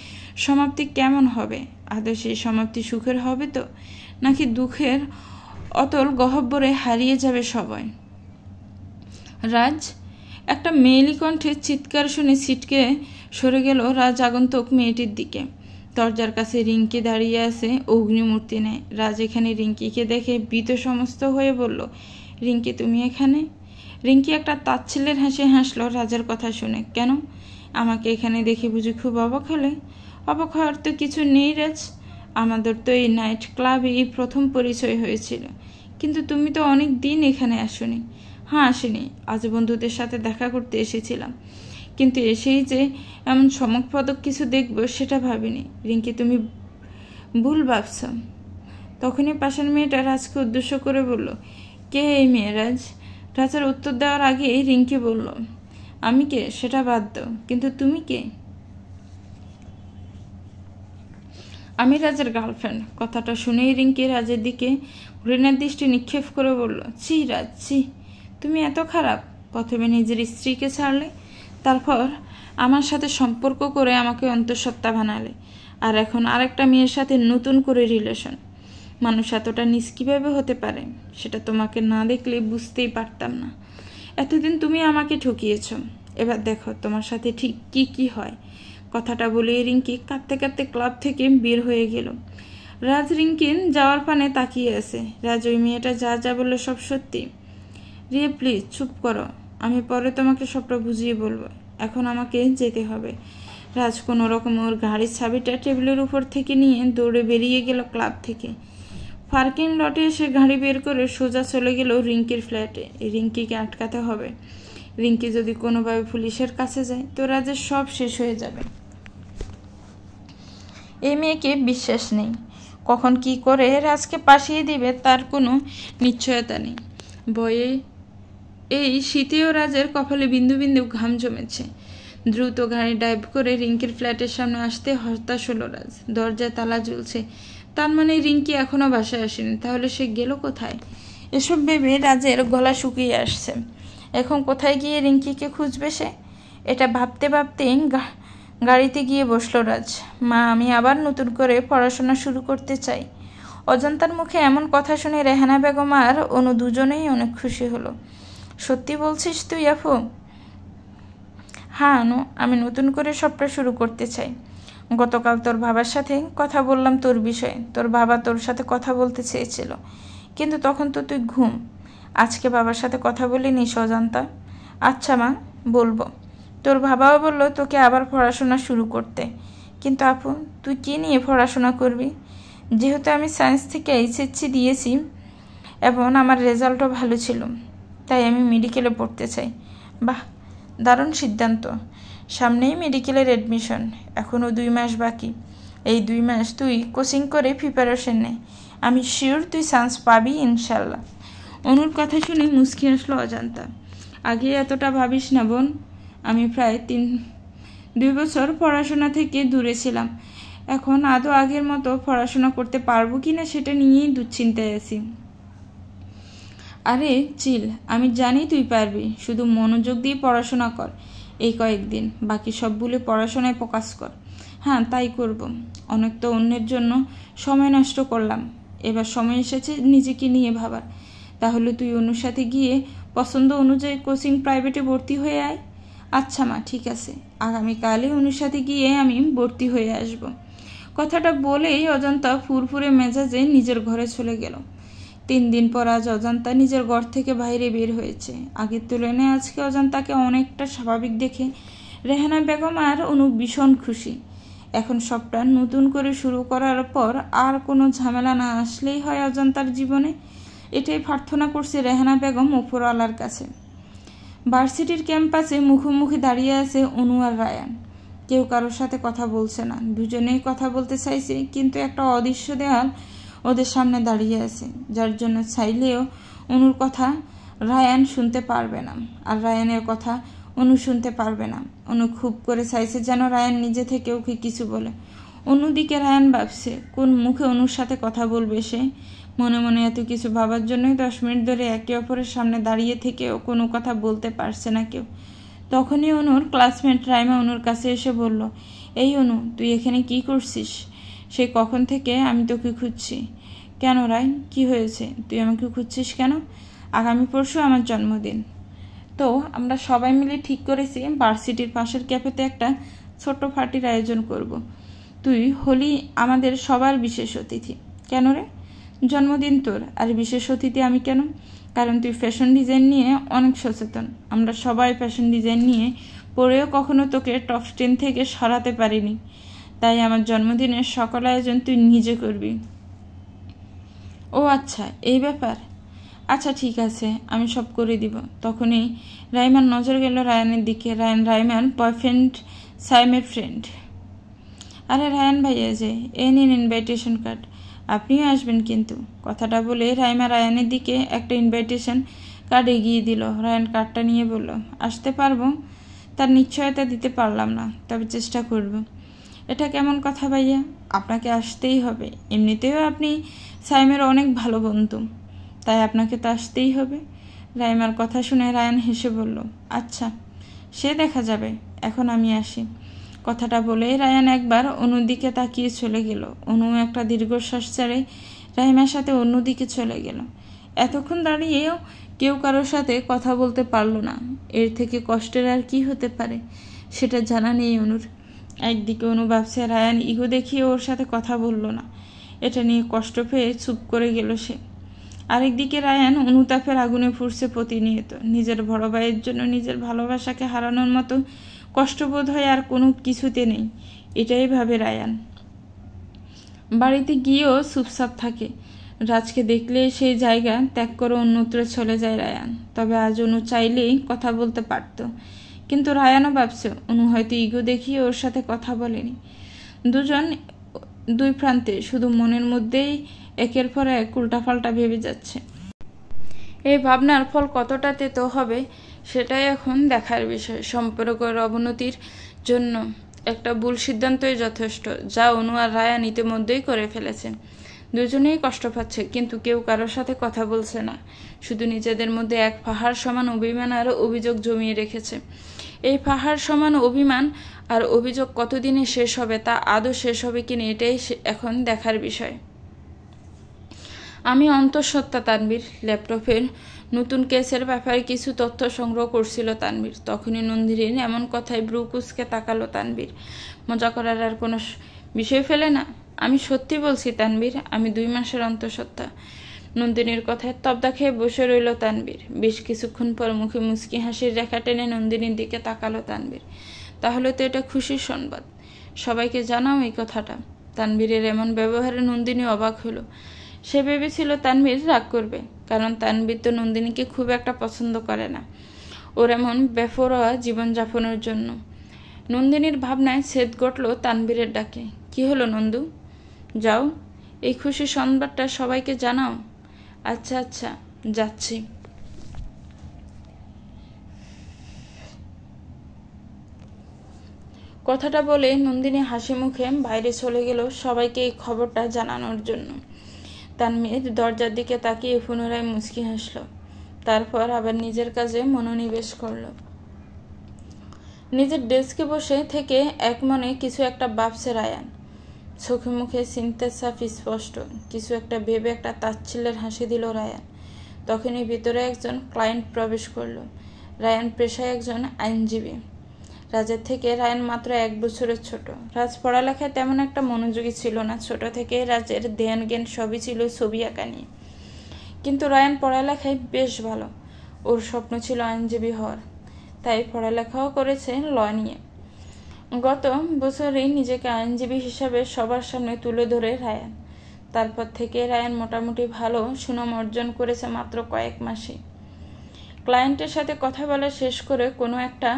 সমাপ্তি কেমন হবে? আদৌ সেই সমাপ্তি সুখের হবে তো, নাকি দুঃখের অতল গহ্বরে হারিয়ে যাবে সবাই? রাজ। একটা মেয়েলি কণ্ঠের চিৎকার শুনে ছিটকে সরে গেল রাজ আগন্তুক মেয়েটির দিকে। দরজার কাছে রিঙ্কি দাঁড়িয়ে আছে অগ্নিমূর্তি নেয়। রাজ এখানে রিঙ্কিকে দেখে ভীত সমস্ত হয়ে বলল, রিঙ্কি তুমি এখানে? রিঙ্কি একটা তাচ্ছিল্যের হাসি হাসলো রাজের কথা শুনে। কেন? আমাকে এখানে দেখে বুঝি খুব অবাক হলে? অবাক হওয়ার তো কিছু নেই রাজ। আমাদের তো এই নাইট ক্লাবে এই প্রথম পরিচয় হয়েছিল, কিন্তু তুমি তো অনেক দিন এখানে আসোনি। হ্যাঁ আসিনি, আজ বন্ধুদের সাথে দেখা করতে এসেছিলাম, কিন্তু এসেই যে এমন চমকপ্রদ কিছু দেখবো সেটা ভাবিনি। রিঙ্কি তুমি ভুল ভাবছ। তখনই পাশের মেয়েটা রাজকে উদ্দেশ্য করে বলল, কে এই মেয়ে রাজ? রাজার উত্তর দেওয়ার আগেই রিঙ্কি বলল, আমি কে সেটা বাদ দাও, কিন্তু তুমি কে? আমি রাজের গার্লফ্রেন্ড। কথাটা শুনেই রিঙ্কি রাজের দিকে ঘৃণার দৃষ্টি নিক্ষেপ করে বলল, ছি রাজ ছি, তুমি এত খারাপ। প্রথমে নিজের স্ত্রীকে ছাড়লে, তারপর আমার সাথে সম্পর্ক করে আমাকে অন্তঃসত্ত্বা বানালে, আর এখন আরেকটা মেয়ের সাথে নতুন করে রিলেশন। মানুষ এতটা নিজ কীভাবে হতে পারে সেটা তোমাকে না দেখলে বুঝতেই পারতাম না। এতদিন তুমি আমাকে ঠকিয়েছ, এবার দেখো তোমার সাথে ঠিক কি কি হয়। কথাটা বলে রিঙ্কি কাঁদতে কাঁদতে ক্লাব থেকে বের হয়ে গেল। রাজ রিঙ্কির যাওয়ার পানে তাকিয়ে আছে। রাজ, ওই মেয়েটা যা যা বললো সব সত্যি? রিয়া প্লিজ চুপ করো, আমি পরে তোমাকে সবটা বুঝিয়ে বলবো। এখন আমাকে যেতে হবে। রাজ কোনো রকম ওর গাড়ির চাবিটা টেবিলের উপর থেকে নিয়ে দৌড়ে বেরিয়ে গেল ক্লাব থেকে। পার্কিং লটে এসে গাড়ি বের করে সোজা চলে গেল রিঙ্কির ফ্ল্যাটে। রিঙ্কিকে আটকাতে হবে। রিঙ্কি যদি কোনোভাবে পুলিশের কাছে যায় তো রাজের সব শেষ হয়ে যাবে। এই মেয়েকে বিশ্বাস নেই, কখন কি করে রাজকে পাঠিয়ে দিবে তার কোনো নিশ্চয়তা নেই। ভয়ে এই শীতেও রাজের কপালে বিন্দু বিন্দু ঘাম জমেছে। দ্রুত গাড়ি ড্রাইভ করে রিঙ্কির ফ্ল্যাটের সামনে আসতে হতাশ হলো রাজ। দরজায় তালা ঝুলছে, তার মানে রিঙ্কি এখনো বাসায় আসেনি, তাহলে সে গেল কোথায়? এসব ভেবে রাজের গলা শুকিয়ে আসছে। এখন কোথায় গিয়ে রিঙ্কিকে খুঁজবে সে? এটা ভাবতে ভাবতে গাড়িতে গিয়ে বসলো রাজ। মা, আমি আবার নতুন করে পড়াশোনা শুরু করতে চাই। অজান্তার মুখে এমন কথা শুনে রেহানা বেগম আর অনু দুজনেই অনেক খুশি হলো। সত্যি বলছিস তুই আপু? হ্যাঁ অনু, আমি নতুন করে সবটা শুরু করতে চাই। গতকাল তোর বাবার সাথে কথা বললাম তোর বিষয়ে। তোর বাবা তোর সাথে কথা বলতে চেয়েছিল, কিন্তু তখন তো তুই ঘুম। আজকে বাবার সাথে কথা বলিনি অজান্তা? আচ্ছা মা, বলবো। তোর বাবাও বললো তোকে আবার পড়াশোনা শুরু করতে। কিন্তু আপু, তুই কী নিয়ে পড়াশোনা করবি? যেহেতু আমি সায়েন্স থেকে এইচএসসি দিয়েছি এবং আমার রেজাল্টও ভালো ছিল, তাই আমি মেডিকেলে পড়তে চাই। বাহ, দারুণ সিদ্ধান্ত। সামনেই মেডিকেলের অ্যাডমিশন, এখনও 2 মাস বাকি। এই 2 মাস তুই কোচিং করে প্রিপারেশন নে। আমি শিওর তুই চান্স পাবি ইনশাল্লাহ। অনুর কথা শুনে মুচকি আসলো অজান্তা। আগে এতটা ভাবিস না বোন। আমি প্রায় 2 বছর পড়াশোনা থেকে দূরে ছিলাম। এখন আদৌ আগের মতো পড়াশোনা করতে পারবো কিনা সেটা নিয়েই দুশ্চিন্তায় আছি। আরে চিল, আমি জানি তুই পারবি। শুধু মনোযোগ দিয়ে পড়াশোনা কর এই কয়েকদিন, বাকি সব ভুলে পড়াশোনায় ফোকাস কর। হ্যাঁ, তাই করব। অনেক তো অন্যের জন্য সময় নষ্ট করলাম, এবার সময় এসেছে নিজেকে নিয়ে ভাবার। তাহলে তুই অনুর সাথে গিয়ে পছন্দ অনুযায়ী কোচিং প্রাইভেটে ভর্তি হয়ে আয়। আচ্ছা মা, ঠিক আছে। আগামীকালই অনুর সাথে গিয়ে আমি ভর্তি হয়ে আসব। কথাটা বলেই অজান্তা ফুরফুরে মেজাজে নিজের ঘরে চলে গেল। 3 দিন পর আজ অজান্তা নিজের ঘর থেকে বাইরে বের হয়েছে। আগের তুলনায় আজকে অজান্তাকে অনেকটা স্বাভাবিক দেখে রেহানা বেগম আর অনু ভীষণ খুশি। এখন সবটা নতুন করে শুরু করার পর আর কোনো ঝামেলা না আসলেই হয় অজান্তার জীবনে। এটাই প্রার্থনা করছে রেহানা বেগম উপরওয়ালার কাছে। ভার্সিটির ক্যাম্পাসে মুখোমুখি দাঁড়িয়ে আছে অনু আর রায়ান। কেউ কারোর সাথে কথা বলছে না। দুজনেই কথা বলতে চাইছে, কিন্তু একটা অদৃশ্য দেয়াল ওদের সামনে দাঁড়িয়ে আছে, যার জন্য চাইলেও অনুর কথা রায়ান শুনতে পারবে না, আর রায়ানের কথা অনু শুনতে পারবে না। অনু খুব করে চাইছে যেন রায়ান নিজে থেকে ওকে কিছু বলে। অন্যদিকে রায়ান ভাবছে কোন মুখে অনুর সাথে কথা বলবে সে। মনে মনে এত কিছু ভাবার জন্যই 10 মিনিট ধরে একে অপরের সামনে দাঁড়িয়ে থেকেও কোনো কথা বলতে পারছে না কেউ। তখনই অনুর ক্লাসমেট রাইমা অনুর কাছে এসে বলল, এই অনু, তুই এখানে কি করছিস? সে কখন থেকে আমি তোকে খুঁজছি। কেন রাই, কি হয়েছে? তুই আমাকে খুঁজছিস কেন? আগামী পরশু আমার জন্মদিন, তো আমরা সবাই মিলে ঠিক করেছি ভার্সিটির পাশের ক্যাফেতে একটা ছোট্ট পার্টির আয়োজন করব। তুই হলি আমাদের সবার বিশেষ অতিথি। কেন রে? জন্মদিন তোর, আর বিশেষ অতিথি আমি কেন? কারণ তুই ফ্যাশন ডিজাইন নিয়ে অনেক সচেতন। আমরা সবাই ফ্যাশন ডিজাইন নিয়ে পড়েও কখনো তোকে টপ 10 থেকে সরাতে পারিনি, তাই আমার জন্মদিনের সকল আয়োজন তুই নিজে করবি। ও আচ্ছা, এই ব্যাপার। আচ্ছা ঠিক আছে, আমি সব করে দিব। তখনই রাইমার নজর গেল রায়ানের দিকে। রায়ান রাইমার বয়ফ্রেন্ড সাইমের ফ্রেন্ড। আরে রায়ান ভাইয়া যে, এ নিন ইনভাইটেশন কার্ড, আপনিও আসবেন কিন্তু। কথাটা বলে রাইমা রায়ানের দিকে একটা ইনভাইটেশন কার্ড এগিয়ে দিল। রায়ান কার্ডটা নিয়ে বলল, আসতে পারবো? তার নিশ্চয়তা দিতে পারলাম না, তবে চেষ্টা করব। এটা কেমন কথা ভাইয়া? আপনাকে আসতেই হবে। এমনিতেও আপনি সাইমের অনেক ভালো বন্ধু, তাই আপনাকে তো আসতেই হবে। রাইমার কথা শুনে রায়ান হেসে বলল, আচ্ছা সে দেখা যাবে, এখন আমি আসি। কথাটা বলে রায়ান একবার অন্যদিকে তাকিয়ে চলে গেল। অনু একটা দীর্ঘশ্বাস ছেড়ে রাইমার সাথে অন্যদিকে চলে গেল। এতক্ষণ দাঁড়িয়েও কেউ কারোর সাথে কথা বলতে পারল না। এর থেকে কষ্টের আর কি হতে পারে সেটা জানা নেই অনুর। একদিকে অনু ভাবছে রায়ান ইগো দেখিয়ে ওর সাথে কথা বলল না, এটা নিয়ে কষ্ট পেয়ে চুপ করে গেল সে। আরেকদিকে রায়ান অনুতাপের আগুনে ফুটছে প্রতিনিয়ত। নিজের বড় ভাইয়ের জন্য নিজের ভালোবাসাকে হারানোর মতো কষ্টবোধ হয় আর কোনো কিছুতে নেই, এটাই ভাবে রায়ান। বাড়িতে গিয়েও চুপচাপ থাকে। রাজকে দেখলে সেই জায়গা ত্যাগ করে অন্যত্র চলে যায় রায়ান। তবে আজ অনু চাইলেই কথা বলতে পারত, কিন্তু রায়ানও ভাবছে অনু হয়তো ইগো দেখিয়ে ওর সাথে কথা বলেনি। দুজন 2 প্রান্তে শুধু মনের মধ্যেই একের পর এক উল্টাপাল্টা ভেবে যাচ্ছে। এই ভাবনার ফল কতটা তেতো হবে সেটাই এখন দেখার বিষয়। সম্পর্কের অবনতির জন্য একটা ভুল সিদ্ধান্তই যথেষ্ট, যা অনু আর রায়ান ইতিমধ্যেই করে ফেলেছে। দুজনেই কষ্ট পাচ্ছে, কিন্তু কেউ কারোর সাথে কথা বলছে না, শুধু নিজেদের মধ্যে এক পাহাড় সমান অভিমান আর অভিযোগ জমিয়ে রেখেছে। এই পাহাড় সমান অভিমান আর অভিযোগ কতদিনে শেষ হবে, তা আদৌ শেষ হবে কিনা, এটাই এখন দেখার বিষয়। আমি অন্তঃসত্ত্বা তানভীর। ল্যাপটপের নতুন কেসের ব্যাপারে কিছু তথ্য সংগ্রহ করছিল তানভীর। তখনই নন্দিনীর এমন কথায় ব্রু কুঁচকে তাকালো তানভীর। মজা করার আর কোনো বিষয় ফেলে না। আমি সত্যি বলছি তানভীর, আমি 2 মাসের অন্তঃসত্ত্বা। নন্দিনীর কথায় তবদা খেয়ে বসে রইল তানভীর। বেশ কিছুক্ষণ পর মুখে মুচকি হাসির রেখা টেনে নন্দিনীর দিকে তাকালো তানভীর। তাহলে তো এটা খুশির সংবাদ, সবাইকে জানাও এই কথাটা। তানভীরের এমন ব্যবহারে নন্দিনী অবাক হলো। সে ভেবেছিল তানভীর রাগ করবে, কারণ তানভীর তো নন্দিনীকে খুব একটা পছন্দ করে না ওর এমন বেপরোয়া জীবনযাপনের জন্য। নন্দিনীর ভাবনায় ছেদ ঘটল তানভীরের ডাকে। কি হলো নন্দু? যাও, এই খুশির সংবাদটা সবাইকে জানাও। আচ্ছা আচ্ছা, যাচ্ছি। কথাটা বলে নন্দিনী হাসি মুখে বাইরে চলে গেল সবাইকে এই খবরটা জানানোর জন্য। তানভীর দরজার দিকে তাকিয়ে পুনরায় মুচকি হাসল। তারপর আবার নিজের কাজে মনোনিবেশ করল। নিজের ডেস্কে বসে থেকে এক মনে কিছু একটা ভাবছে রায়ান। চোখে মুখে চিন্তার ছাপ স্পষ্ট। কিছু একটা ভেবে একটা তাচ্ছিল্যের হাসি দিল রায়ান। তখনই ভিতরে একজন ক্লায়েন্ট প্রবেশ করল। রায়ান পেশায় একজন আইনজীবী। রাজের থেকে রায়ান মাত্র 1 বছরের ছোট। রাজ পড়ালেখায় তেমন একটা মনোযোগী ছিল না। ছোট থেকে রাজের ধ্যান জ্ঞান সবই ছিল ছবি আঁকা নিয়ে। কিন্তু রায়ান পড়ালেখায় বেশ ভালো। ওর স্বপ্ন ছিল আইনজীবী হওয়ার, তাই পড়ালেখাও করেছে ল নিয়ে। গত বছরেই নিজেকে আইনজীবী হিসাবে সবার সামনে তুলে ধরে রায়ান। তারপর থেকে রায়ান মোটামুটি ভালো সুনাম অর্জন করেছে মাত্র কয়েক মাসে। ক্লায়েন্টের সাথে কথা বলা শেষ করে কোনো একটা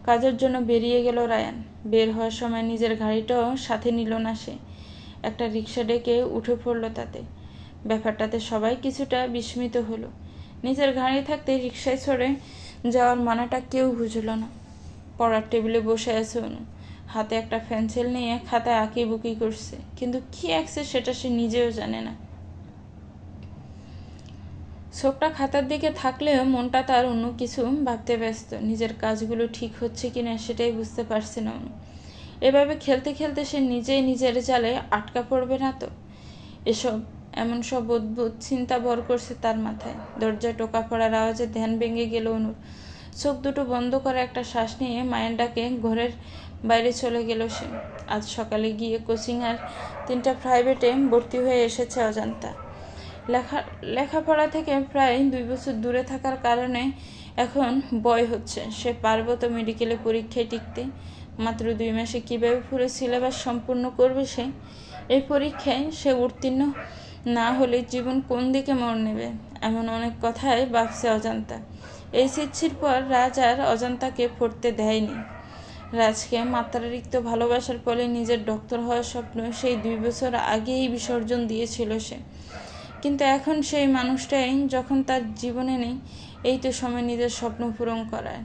কাজের জন্য বেরিয়ে গেল রায়ান। বের হওয়ার সময় নিজের গাড়িটাও সাথে নিল না সে। একটা রিক্সা ডেকে উঠে পড়ল তাতে। ব্যাপারটাতে সবাই কিছুটা বিস্মিত হলো। নিজের গাড়ি থাকতে রিক্সায় চড়ে যাওয়ার মানাটা কেউ বুঝল না। পড়ার টেবিলে বসে আছে অনু, হাতে একটা পেন্সিল নিয়ে খাতায় আঁকিবুকি করছে, কিন্তু কি আঁকছে সেটা সে নিজেও জানে না। চোখটা খাতার দিকে থাকলেও মনটা তার অন্য কিছু ভাবতে ব্যস্ত। নিজের কাজগুলো ঠিক হচ্ছে কিনা সেটাই বুঝতে পারছে না অনু। এভাবে খেলতে খেলতে সে নিজেই নিজের জালে আটকা পড়বে না তো? এমন সব অদ্ভুত চিন্তা ভর করছে তার মাথায়। দরজায় টোকা পড়ার আওয়াজে ধ্যান ভেঙে গেল অনুর। চোখ দুটো বন্ধ করে একটা শ্বাস নিয়ে মায়ের ডাকে ঘরের বাইরে চলে গেল সে। আজ সকালে গিয়ে কোচিং আর 3টা প্রাইভেটে ভর্তি হয়ে এসেছে অজান্তা। লেখাপড়া থেকে প্রায় 2 বছর দূরে থাকার কারণে এখন ভয় হচ্ছে সে পারবে তো মেডিকেলে পরীক্ষায় টিকতে। মাত্র 2 মাসে কিভাবে পুরো সিলেবাস সম্পূর্ণ করবে সে? এই পরীক্ষায় সে উত্তীর্ণ না হলে জীবন কোন দিকে মোড় নেবে, এমন অনেক কথাই ভাবছে অজান্তা। এই চিঠির পর রাজ আর অজান্তাকে পড়তে দেয়নি। রাজকে মাত্রাতিরিক্ত ভালোবাসার ফলে নিজের ডক্টর হওয়ার স্বপ্ন সেই 2 বছর আগেই বিসর্জন দিয়েছিল সে। কিন্তু এখন সেই মানুষটাই যখন তার জীবনে নেই, এই তো সময় নিজের স্বপ্ন পূরণ করার।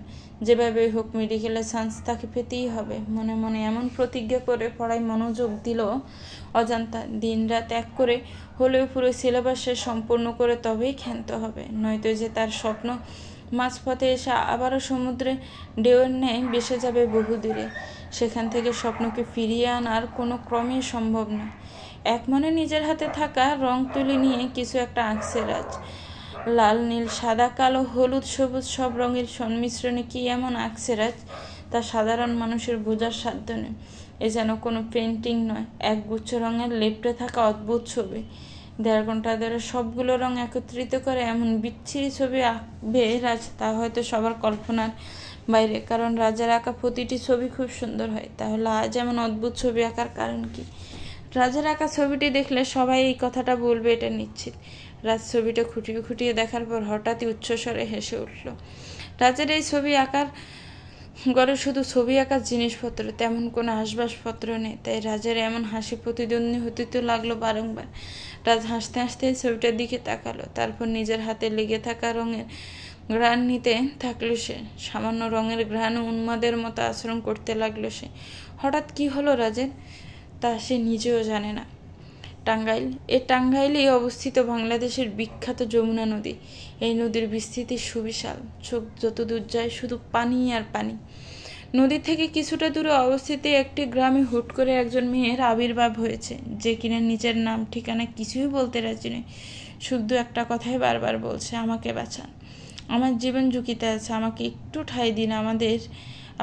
যেভাবে হোক মেডিকেলে চান্স তাকে পেতেই হবে। মনে মনে এমন প্রতিজ্ঞা করে পড়ায় মনোযোগ দিল অজান্তা। দিন রাত এক করে হলেও পুরো সিলেবাসে সম্পূর্ণ করে তবেই ক্ষান্ত হবে, নয়তো যে তার স্বপ্ন মাঝপথে এসে আবারও সমুদ্রে ঢেউয়ের ন্যায় ভেসে যাবে বহু দূরে। সেখান থেকে স্বপ্নকে ফিরিয়ে আনার কোনো ক্রমেই সম্ভব নয়। এক মনে নিজের হাতে থাকা রং তুলি নিয়ে কিছু একটা আঁকছে রাজ। লাল, নীল, সাদা, কালো, হলুদ, সবুজ সব রঙের সংমিশ্রণে কি এমন আঁকছে রাজ, তা সাধারণ মানুষের বোঝার সাধ্য নেই। এ যেন কোনো পেন্টিং নয়, এক গুচ্ছ রঙের লেপ্টে থাকা অদ্ভুত ছবি। 1.5 ঘন্টা ধরে সবগুলো রং একত্রিত করে এমন বিচ্ছিরি ছবি আঁকবে রাজ, তা হয়তো সবার কল্পনার বাইরে। কারণ রাজের আঁকা প্রতিটি ছবি খুব সুন্দর হয়। তাহলে আজ এমন অদ্ভুত ছবি আঁকার কারণ কি? রাজের আঁকা ছবিটি দেখলে সবাই এই কথাটা বলবে, এটা নিশ্চিত। রাজ ছবিটা খুঁটিয়ে খুঁটিয়ে দেখার পর হঠাৎই উচ্চস্বরে হেসে উঠল। রাজের এই ছবি আঁকার ঘরে শুধু ছবি আঁকার জিনিসপত্র, তেমন কোনো আসবাবপত্র নেই। তাই রাজের এমন হাসি প্রতিদ্বন্দ্বী হতে তো লাগলো বারংবার। রাজ হাসতে হাসতে ছবিটার দিকে তাকালো, তারপর নিজের হাতে লেগে থাকা রঙের ঘ্রাণ নিতে থাকলো সে। সামান্য রঙের ঘ্রাণ উন্মাদের মতো আচরণ করতে লাগলো সে। হঠাৎ কি হলো রাজের, তা সে নিজেও জানে না। টাঙ্গাইলেই অবস্থিত বাংলাদেশের বিখ্যাত যমুনা নদী। এই নদীর বিস্তৃতি সুবিশাল, চোখ যতদূর যায় শুধু পানি আর পানি। নদী থেকে কিছুটা দূরে অবস্থিত একটি গ্রামে হুট করে একজন মেয়ের আবির্ভাব হয়েছে, যে কিনা নিজের নাম ঠিকানা কিছুই বলতে রাজি নয়। শুধু একটা কথাই বারবার বলছে, আমাকে বাঁচান, আমার জীবন ঝুঁকিতে আছে, আমাকে একটু ঠাঁই দিন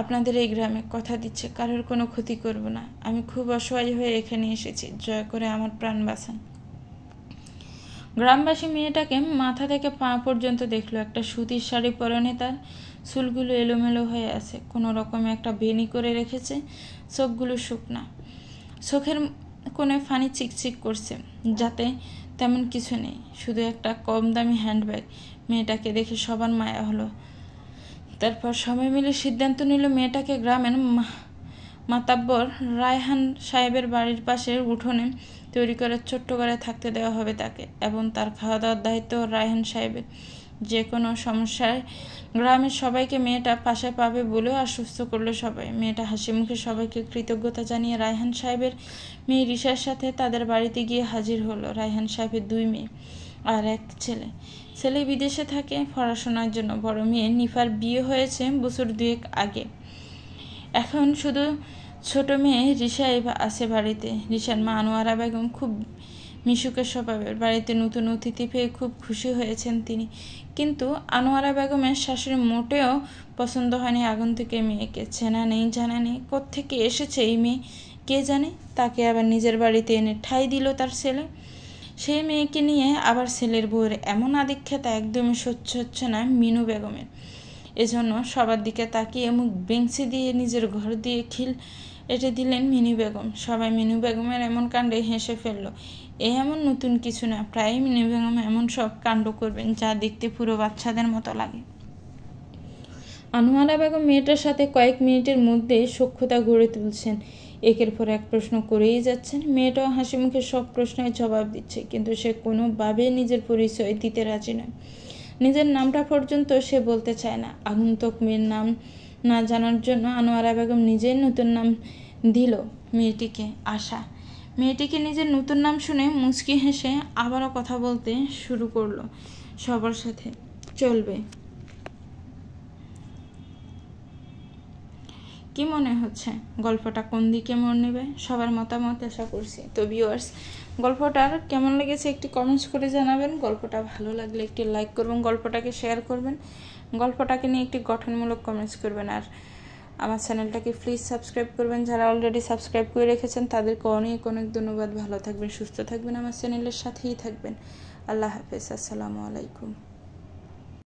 আপনাদের এই গ্রামে। কথা দিচ্ছে কারোর কোনো ক্ষতি করব না। আমি খুব অসহায় হয়ে এখানে এসেছি, দয়া করে আমার প্রাণ বাঁচান। গ্রামবাসী মেয়েটাকে মাথা থেকে পা পর্যন্ত দেখলো। একটা সুতির শাড়ি পরনে, তার চুলগুলো এলোমেলো হয়ে আছে, কোনো রকমে একটা বেনি করে রেখেছে, চোখগুলো শুকনা, চোখের কোণে ফানি চিকচিক করছে, যাতে তেমন কিছু নেই, শুধু একটা কম দামি হ্যান্ডব্যাগ। মেয়েটাকে দেখে সবার মায়া হলো। তারপর সবাই মিলে সিদ্ধান্ত নিল মেয়েটাকে গ্রামের মাতাব্বর রায়হান সাহেবের বাড়ির পাশের উঠোনে তৈরি করে ছোট্ট করে থাকতে দেওয়া হবে তাকে, এবং তার খাওয়া দাওয়ার দায়িত্ব রায়হান সাহেবের। যে কোনো সমস্যায় গ্রামের সবাইকে মেয়েটা পাশে পাবে বলেও আশ্বস্ত করলো সবাই। মেয়েটা হাসি মুখে সবাইকে কৃতজ্ঞতা জানিয়ে রায়হান সাহেবের মেয়ে রিসার সাথে তাদের বাড়িতে গিয়ে হাজির হলো। রায়হান সাহেবের 2 মেয়ে আর 1 ছেলে। ছেলে বিদেশে থাকে পড়াশোনার জন্য। বড় মেয়ে নিফার বিয়ে হয়েছে বছর 2 আগে। এখন শুধু ছোট মেয়ে রিসাই আছে বাড়িতে। রিসার মা আনোয়ারা বেগম খুব মিশুকের স্বভাবের। বাড়িতে নতুন অতিথি পেয়ে খুব খুশি হয়েছেন তিনি। কিন্তু আনোয়ারা বেগমের শাশুড়ি মোটেও পছন্দ হয়নি আগন্তুক এই মেয়েকে। চেনা নেই, জানা নেই, কোত্থেকে এসেছে এই মেয়ে কে জানে। তাকে আবার নিজের বাড়িতে এনে ঠাঁই দিল তার ছেলে। সেই মেয়েকে নিয়ে আবার ছেলের বউয়ের এমন আদিক্ষেতা একদমই সহ্য হচ্ছে না মিনু বেগমের। এজন্য সবার দিকে তাকিয়ে মুখ বেঞ্চি দিয়ে নিজের ঘর দিয়ে খিল এঁটে দিলেন মিনু বেগম। সবাই মিনু বেগমের এমন কাণ্ডে হেসে ফেলল। এমন নতুন কিছু না, প্রায়ই মিনু বেগম এমন সব কাণ্ড করবেন যা দেখতে পুরো বাচ্চাদের মতো লাগে। আনোয়ারা বেগম মেয়েটার সাথে কয়েক মিনিটের মধ্যে সখ্যতা গড়ে তুলছেন। একের পর এক প্রশ্ন করেই যাচ্ছেন। মেয়েটাও হাসি মুখে সব প্রশ্নের জবাব দিচ্ছে, কিন্তু সে কোনোভাবে নিজের পরিচয় দিতে রাজি নয়। নিজের নামটা পর্যন্ত সে বলতে চায় না। আগন্তুক মেয়ের নাম না জানার জন্য আনোয়ারা বেগম নিজের নতুন নাম দিল মেয়েটিকে, আশা। মেয়েটিকে নিজের নতুন নাম শুনে মুচকি হেসে আবারও কথা বলতে শুরু করলো সবার সাথে। চলবে। কি মনে হচ্ছে গল্পটা কোন দিকে মোড় নেবে? সবার মতামত আশা করছি। তো ভিউয়ার্স, গল্পটার কেমন লেগেছে একটি কমেন্টস করে জানাবেন। গল্পটা ভালো লাগলে একটি লাইক করবেন, গল্পটাকে শেয়ার করবেন, গল্পটাকে নিয়ে একটি গঠনমূলক কমেন্টস করবেন। আর আমার চ্যানেলটাকে প্লিজ সাবস্ক্রাইব করবেন। যারা অলরেডি সাবস্ক্রাইব করে রেখেছেন তাদেরকে অনেক অনেক ধন্যবাদ। ভালো থাকবেন, সুস্থ থাকবেন, আমার চ্যানেলের সাথেই থাকবেন। আল্লাহ হাফেজ, আসসালামু আলাইকুম।